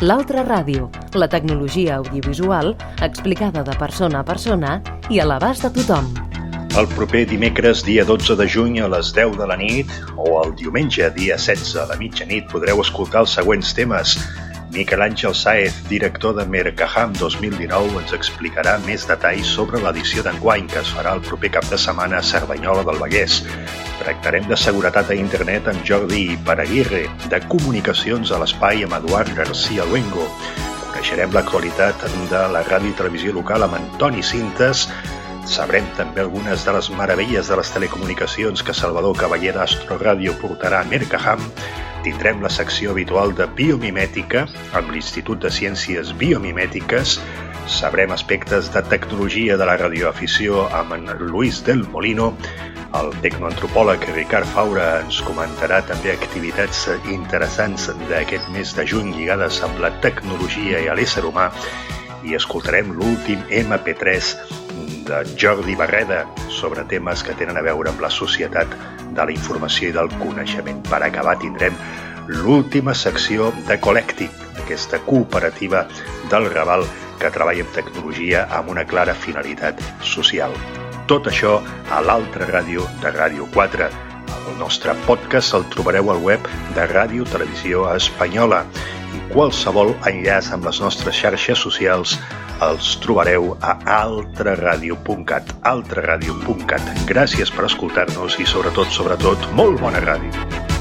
L'Altra Ràdio, la tecnologia audiovisual explicada de persona a persona i a l'abast de tothom. El proper dimecres, dia 12 de juny a les 10 de la nit o el diumenge, dia 16 a la mitjanit, podreu escoltar els següents temes. Miquel Àngel Sáez, director de Mercaham 2019, ens explicarà més detalls sobre l'edició d'enguany que es farà el proper cap de setmana a Cerdanyola del Vallès. Tractarem de seguretat a internet amb Jordi Paraguirre, de comunicacions a l'espai amb Eduard García Luengo. Coneixerem l'actualitat de la ràdio i televisió local amb Antoni Cintes. Sabrem també algunes de les meravelles de les telecomunicacions que Salvador Cavaller d'Astro Ràdio portarà a Mercaham. Tindrem la secció habitual de biomimètica amb l'Institut de Ciències Biomimètiques. Sabrem aspectes de tecnologia de la radioafició amb en Luis del Molino. El tecnoantropòleg Ricard Faura ens comentarà també activitats interessants d'aquest mes de juny lligades amb la tecnologia i a l'ésser humà. I escoltarem l'últim MP3 de Jordi Barreda sobre temes que tenen a veure amb la societat de la informació i del coneixement. Per acabar tindrem l'última secció de Collectic, aquesta cooperativa del Raval que treballa en tecnologia amb una clara finalitat social. Tot això a l'Altra Ràdio de Ràdio 4. El nostre podcast el trobareu al web de Ràdio Televisió Espanyola i qualsevol enllaç amb les nostres xarxes socials els trobareu a altraradio.cat. altraradio.cat. Gràcies per escoltar-nos i sobretot, molt bona ràdio.